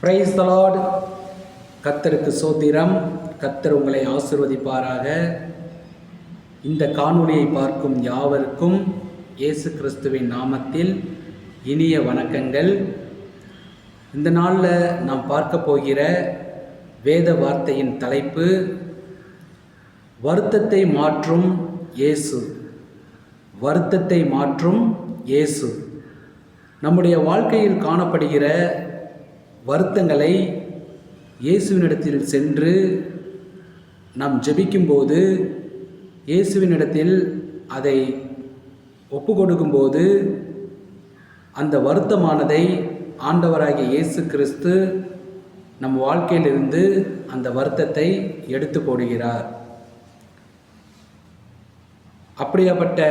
Price the Lord. கர்த்தருக்கு ஸ்தோத்திரம். கர்த்தர் உங்களை ஆசீர்வதிப்பாராக. இந்த காணொளியை பார்க்கும் யாவருக்கும் இயேசு கிறிஸ்துவின் நாமத்தில் இனிய வணக்கங்கள். இந்த நாளில் நாம் பார்க்க போகிற வேத வார்த்தையின் தலைப்பு வருத்தத்தை மாற்றும் இயேசு. வருத்தத்தை மாற்றும் இயேசு. நம்முடைய வாழ்க்கையில் காணப்படுகிற வருத்தங்களை இயேசுவினிடத்தில் சென்று நாம் ஜெபிக்கும்போது, இயேசுவினிடத்தில் அதை ஒப்பு கொடுக்கும்போது, அந்த வருத்தமானதை ஆண்டவராகிய இயேசு கிறிஸ்து நம் வாழ்க்கையிலிருந்து அந்த வருத்தத்தை எடுத்து போடுகிறார். அப்படியாப்பட்ட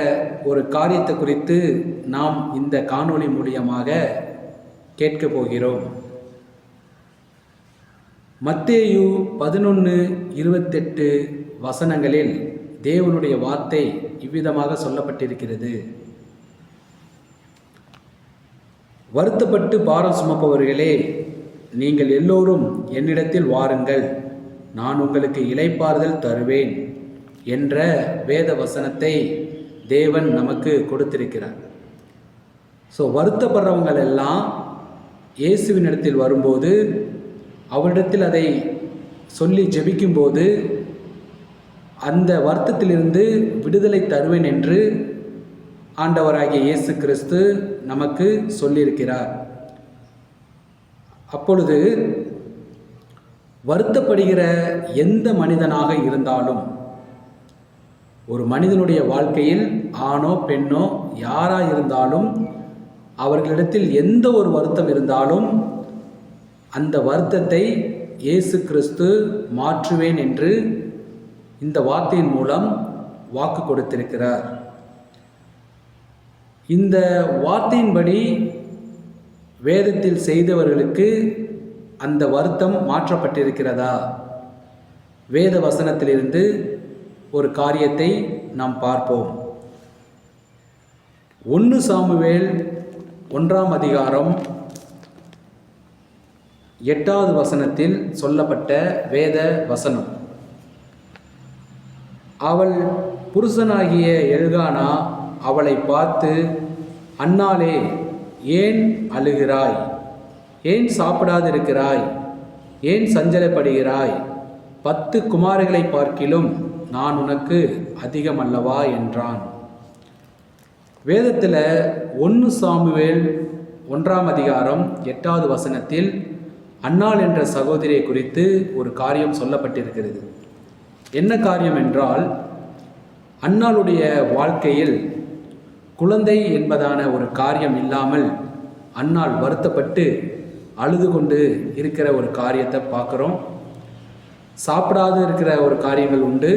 ஒரு காரியத்தை குறித்து நாம் இந்த காணொளி மூலியமாக கேட்க போகிறோம். மத்தேயு 11:28 வசனங்களில் தேவனுடைய வார்த்தை இவ்விதமாக சொல்லப்பட்டிருக்கிறது. வருத்தப்பட்டு பாரம் சுமப்பவர்களே, நீங்கள் எல்லோரும் என்னிடத்தில் வாருங்கள், நான் உங்களுக்கு இளைப்பாறுதல் தருவேன் என்ற வேத வசனத்தை தேவன் நமக்கு கொடுத்திருக்கிறார். வருத்தப்படுறவங்கள் எல்லாம் இயேசுவினிடத்தில் வரும்போது, அவரிடத்தில் அதை சொல்லி ஜெபிக்கும்போது, அந்த வருத்தத்திலிருந்து விடுதலை தருவேன் என்று ஆண்டவராகிய இயேசு கிறிஸ்து நமக்கு சொல்லியிருக்கிறார். அப்பொழுது வருத்தப்படுகிற எந்த மனிதனாக இருந்தாலும், ஒரு மனிதனுடைய வாழ்க்கையில் ஆணோ பெண்ணோ யாராக இருந்தாலும், அவர்களிடத்தில் எந்த ஒரு வருத்தம் இருந்தாலும் அந்த வருத்தத்தை இயேசு கிறிஸ்து மாற்றுவேன் என்று இந்த வார்த்தையின் மூலம் வாக்கு கொடுத்திருக்கிறார். இந்த வார்த்தையின்படி வேதத்தில் செய்தவர்களுக்கு அந்த வருத்தம் மாற்றப்பட்டிருக்கிறதா? வேத வசனத்திலிருந்து ஒரு காரியத்தை நாம் பார்ப்போம். 1 சாமுவேல் 1ஆம் அதிகாரம் 8வது வசனத்தில் சொல்லப்பட்ட வேத வசனம். அவள் புருஷனாகிய எல்கானா அவளை பார்த்து, அன்னாளே, ஏன் அழுகிறாய்? ஏன் சாப்பிடாதிருக்கிறாய்? ஏன் சஞ்சலப்படுகிறாய்? 10 குமாரர்களை பார்க்கிலும் நான் உனக்கு அதிகமல்லவா என்றான். வேதத்தில் 1 சாமுவேல் 1ஆம் அதிகாரம் 8வது வசனத்தில் அன்னாள் என்ற சகோதரியை குறித்து ஒரு காரியம் சொல்லப்பட்டிருக்கிறது. என்ன காரியம் என்றால், அன்னாளுடைய வாழ்க்கையில் குழந்தை என்பதான ஒரு காரியம் இல்லாமல் அன்னாள் வருத்தப்பட்டு அழுது கொண்டு இருக்கிற ஒரு காரியத்தை பார்க்குறோம். சாப்பிடாது இருக்கிற ஒரு காரியங்கள் உண்டு,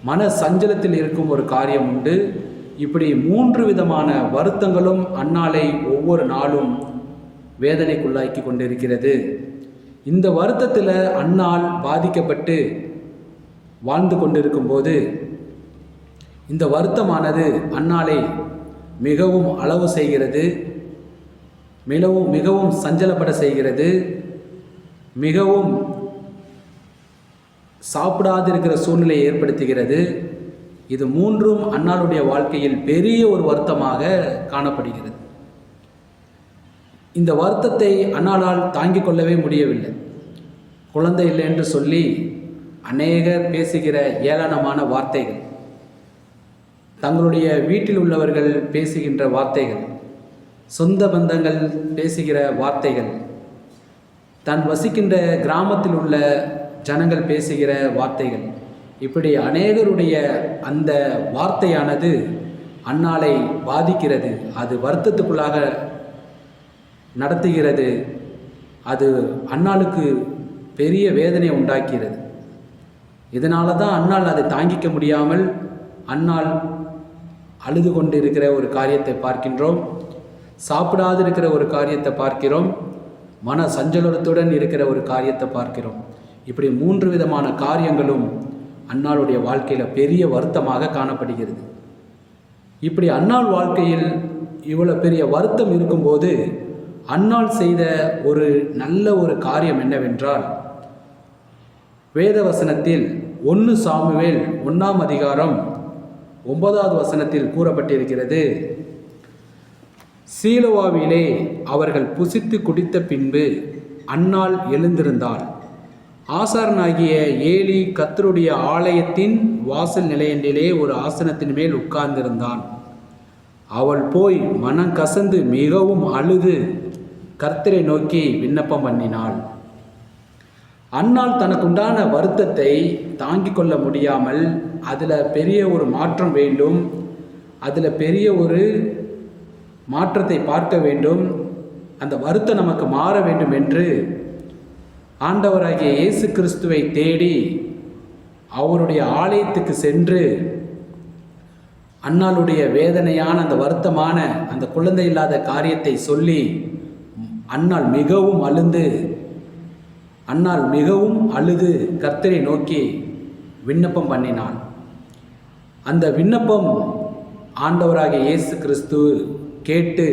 மன சஞ்சலத்தில் இருக்கும் ஒரு காரியம் உண்டு. இப்படி 3 விதமான வருத்தங்களும் அன்னாளை ஒவ்வொரு நாளும் வேதனைக்குள்ளாக்கி கொண்டிருக்கிறது. இந்த வருத்தத்தில் அன்னாள் பாதிக்கப்பட்டு வாழ்ந்து கொண்டிருக்கும்போது, இந்த வருத்தமானது அன்னாளை மிகவும் அளவு செய்கிறது, மிகவும் சஞ்சலப்பட செய்கிறது, மிகவும் சாப்பிடாதிருக்கிற சூழ்நிலையை ஏற்படுத்துகிறது. இது 3ம் அன்னாளுடைய வாழ்க்கையில் பெரிய ஒரு வருத்தமாக காணப்படுகிறது. இந்த வருத்தத்தை அன்னாளால் தாங்கிக் கொள்ளவே முடியவில்லை. குழந்தை இல்லை என்று சொல்லி அநேகர் பேசுகிற ஏளனமான வார்த்தைகள், தங்களுடைய வீட்டில் உள்ளவர்கள் பேசுகின்ற வார்த்தைகள், சொந்த பந்தங்கள் பேசுகிற வார்த்தைகள், தான் வசிக்கின்ற கிராமத்தில் உள்ள ஜனங்கள் பேசுகிற வார்த்தைகள், இப்படி அநேகருடைய அந்த வார்த்தையானது அன்னாளை பாதிக்கிறது. அது வருத்தத்துக்குள்ளாக நடத்துகிறது. அது அன்னாளுக்கு பெரிய வேதனை உண்டாக்கிறது. இதனால தான் அன்னாள் அதை தாங்கிக்க முடியாமல் அன்னாள் அழுது கொண்டு இருக்கிற ஒரு காரியத்தை பார்க்கின்றோம். சாப்பிடாது இருக்கிற ஒரு காரியத்தை பார்க்கிறோம். மன சஞ்சலத்துடன் இருக்கிற ஒரு காரியத்தை பார்க்கிறோம். இப்படி 3 விதமான காரியங்களும் அன்னாளுடைய வாழ்க்கையில் பெரிய வருத்தமாக காணப்படுகிறது. இப்படி அன்னாள் வாழ்க்கையில் இவ்வளோ பெரிய வருத்தம் இருக்கும்போது அன்னாள் செய்த ஒரு நல்ல ஒரு காரியம் என்னவென்றால், வேத வசனத்தில் 1 சாமுவேல் 1ஆம் அதிகாரம் 9வது வசனத்தில் கூறப்பட்டிருக்கிறது, சீலோவாவிலே அவர்கள் புசித்து குடித்த பின்பு அன்னாள் எழுந்திருந்தாள். ஆசாரனாகிய ஏலி கர்த்தருடைய ஆலயத்தின் வாசல் நிலையண்டிலே ஒரு ஆசனத்தின் மேல் உட்கார்ந்திருந்தான். அவள் போய் மனம் கசந்து மிகவும் அழுது கர்த்தரை நோக்கி விண்ணப்பம் பண்ணினாள். அன்னாள் தனக்குண்டான வருத்தத்தை தாங்கிக் கொள்ள முடியாமல், அதில் பெரிய ஒரு மாற்றம் வேண்டும், அதில் பெரிய ஒரு மாற்றத்தை பார்க்க வேண்டும், அந்த வருத்தம் நமக்கு மாற வேண்டும் என்று ஆண்டவராகிய இயேசு கிறிஸ்துவை தேடி அவருடைய ஆலயத்துக்கு சென்று அன்னாளுடைய வேதனையான அந்த வருத்தமான அந்த குழந்தை இல்லாத காரியத்தை சொல்லி அன்னாள் மிகவும் அழுது கர்த்தரை நோக்கி விண்ணப்பம் பண்ணினாள். அந்த விண்ணப்பம் ஆண்டவராகிய இயேசு கிறிஸ்து கேட்டு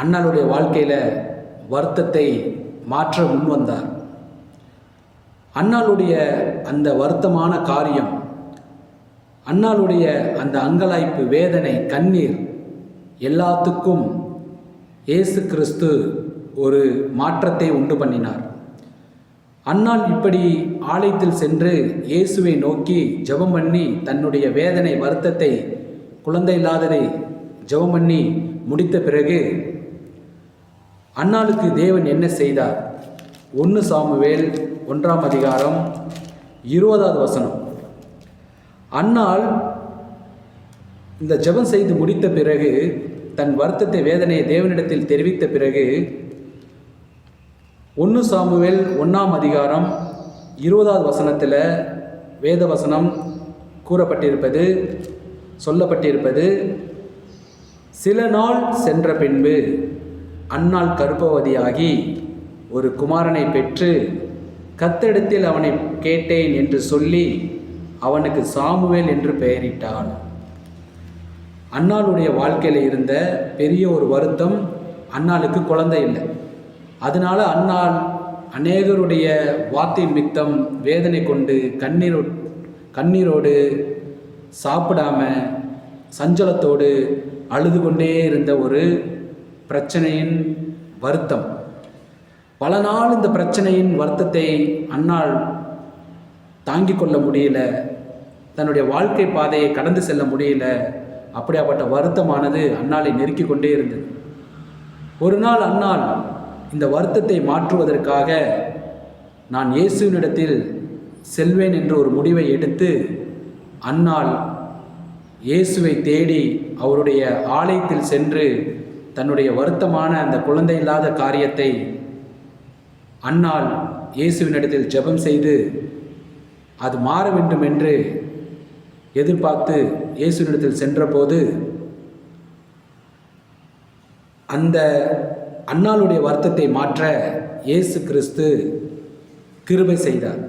அன்னாளுடைய வாழ்க்கையில் வருத்தத்தை மாற்ற முன்வந்தார். அன்னாளுடைய அந்த வருத்தமான காரியம், அன்னாளுடைய அந்த அங்கலாய்ப்பு, வேதனை, கண்ணீர் எல்லாத்துக்கும் இயேசு கிறிஸ்து ஒரு மாற்றத்தை உண்டு பண்ணினார். அன்னாள் இப்படி ஆலயத்தில் சென்று இயேசுவை நோக்கி ஜெபம் பண்ணி தன்னுடைய வேதனை, வருத்தத்தை, குழந்தை இல்லாததை ஜெபம் பண்ணி முடித்த பிறகு அன்னாளுக்கு தேவன் என்ன செய்தார்? 1 சாமுவேல் 1ஆம் அதிகாரம் 20வது வசனம். அன்னாள் இந்த ஜெபம் செய்து முடித்த பிறகு, தன் வருத்தத்தை, வேதனையை தேவனிடத்தில் தெரிவித்த பிறகு 1 சாமுவேல் 1ஆம் அதிகாரம் 20வது வசனத்தில் வேத வசனம் சொல்லப்பட்டிருப்பது, சில நாள் சென்ற பின்பு அன்னாள் கர்ப்பவதியாகி ஒரு குமாரனை பெற்று கர்த்தரிடத்தில் அவனை கேட்டேன் என்று சொல்லி அவனுக்கு சாமுவேல் என்று பெயரிட்டாள். அன்னாளுடைய வாழ்க்கையில் இருந்த பெரிய ஒரு வருத்தம், அன்னாளுக்கு குழந்தை இல்லை. அதனால அன்னாள் அநேகருடைய வார்த்தையின் மித்தம் வேதனை கொண்டு கண்ணீரோடு சாப்பிடாம சஞ்சலத்தோடு அழுது கொண்டே இருந்த ஒரு பிரச்சனையின் வருத்தம். பல நாள் இந்த பிரச்சனையின் வருத்தத்தை அன்னாள் தாங்கிக் கொள்ள முடியல, தன்னுடைய வாழ்க்கை பாதையை கடந்து செல்ல முடியல. அப்படியாப்பட்ட வருத்தமானது அன்னாளை நெருக்கி கொண்டே இருந்தது. ஒரு நாள் அன்னாள் இந்த வருத்தத்தை மாற்றுவதற்காக நான் இயேசுவினிடத்தில் செல்வேன் என்ற ஒரு முடிவை எடுத்து அன்னாள் இயேசுவை தேடி அவருடைய ஆலயத்தில் சென்று தன்னுடைய வருத்தமான அந்த குழந்தை இல்லாத காரியத்தை அன்னாள் இயேசுவினிடத்தில் ஜெபம் செய்து அது மாற வேண்டும் என்று எதிர்பார்த்து இயேசுவினிடத்தில் சென்றபோது அந்த அன்னாளுடைய வருத்தத்தை மாற்ற இயேசு கிறிஸ்து கிருபை செய்தார்.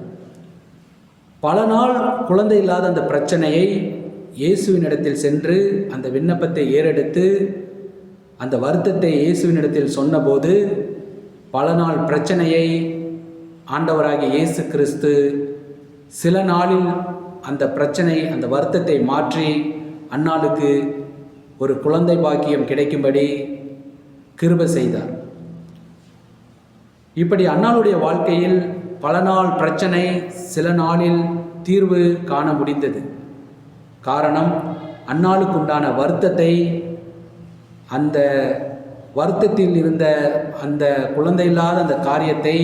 பல நாள் குழந்தை இல்லாத அந்த பிரச்சனையை இயேசுவினிடத்தில் சென்று அந்த விண்ணப்பத்தை ஏறெடுத்து அந்த வருத்தத்தை இயேசுவினிடத்தில் சொன்னபோது பல நாள் பிரச்சனையை ஆண்டவராகிய இயேசு கிறிஸ்து சில நாளில் அந்த பிரச்சனை, அந்த வருத்தத்தை மாற்றி அன்னாளுக்கு ஒரு குழந்தை பாக்கியம் கிடைக்கும்படி கிருபை செய்தார். இப்படி அன்னாளுடைய வாழ்க்கையில் பல நாள் பிரச்சனை சில நாளில் தீர்வு காண முடிந்தது. காரணம், அன்னாளுக்குண்டான வருத்தத்தை, அந்த வருத்தத்தில் இருந்த அந்த குழந்தை இல்லாத அந்த காரியத்தை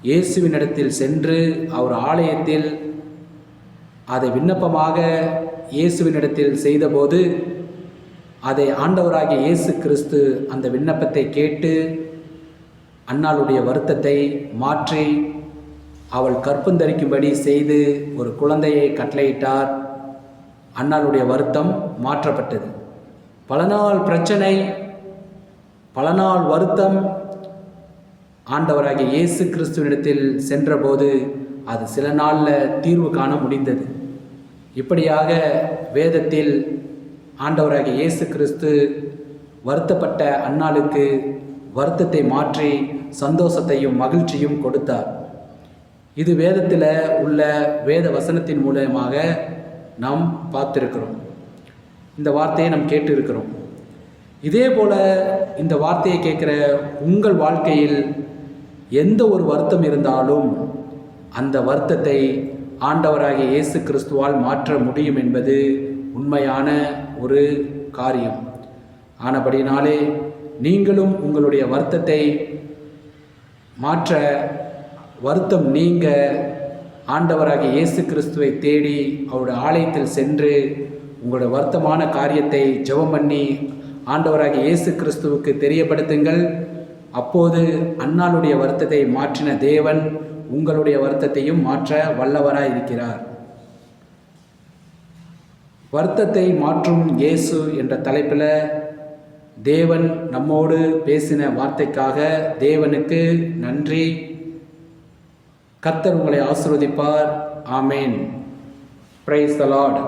இயேசுவினிடத்தில் சென்று அவர் ஆலயத்தில் அதை விண்ணப்பமாக இயேசுவினிடத்தில் செய்தபோது அதை ஆண்டவராகிய இயேசு கிறிஸ்து அந்த விண்ணப்பத்தை கேட்டு அன்னாளுடைய வருத்தத்தை மாற்றி அவள் கற்பந்தரிக்கும்படி செய்து ஒரு குழந்தையை கட்டளையிட்டார். அன்னாளுடைய வருத்தம் மாற்றப்பட்டது. பல நாள் பிரச்சனை, பல நாள் வருத்தம் ஆண்டவராகிய இயேசு கிறிஸ்துவினிடத்தில் சென்றபோது அது சில நாளில் தீர்வு காண முடிந்தது. இப்படியாக வேதத்தில் ஆண்டவராகிய இயேசு கிறிஸ்து வருத்தப்பட்ட அன்னாளுக்கு வருத்தத்தை மாற்றி சந்தோஷத்தையும் மகிழ்ச்சியும் கொடுத்தார். இது வேதத்தில் உள்ள வேத வசனத்தின் மூலமாக நாம் பார்த்திருக்கிறோம். இந்த வார்த்தையை நாம் கேட்டு இருக்கிறோம். இதே போல் இந்த வார்த்தையை கேட்குற உங்கள் வாழ்க்கையில் எந்த ஒரு வருத்தம் இருந்தாலும் அந்த வருத்தத்தை ஆண்டவராகிய இயேசு கிறிஸ்துவால் மாற்ற முடியும் என்பது உண்மையான ஒரு காரியம். ஆனபடினாலே நீங்களும் உங்களுடைய வருத்தத்தை மாற்ற, வருத்தம் நீங்க ஆண்டவராகிய இயேசு கிறிஸ்துவை தேடி அவருடைய ஆலயத்தில் சென்று உங்களுடைய வருத்தமான காரியத்தை ஜெபம் பண்ணி ஆண்டவராகிய இயேசு கிறிஸ்துவுக்கு தெரியப்படுத்துங்கள். அப்போது அன்னாளுடைய வருத்தத்தை மாற்றின தேவன் உங்களுடைய வருத்தத்தையும் மாற்ற வல்லவராய் இருக்கிறார். வருத்தத்தை மாற்றும் இயேசு என்ற தலைப்பில் தேவன் நம்மோடு பேசின வார்த்தைக்காக தேவனுக்கு நன்றி. கர்த்தர் உங்களை ஆசீர்வதிப்பார். ஆமேன். Praise the Lord.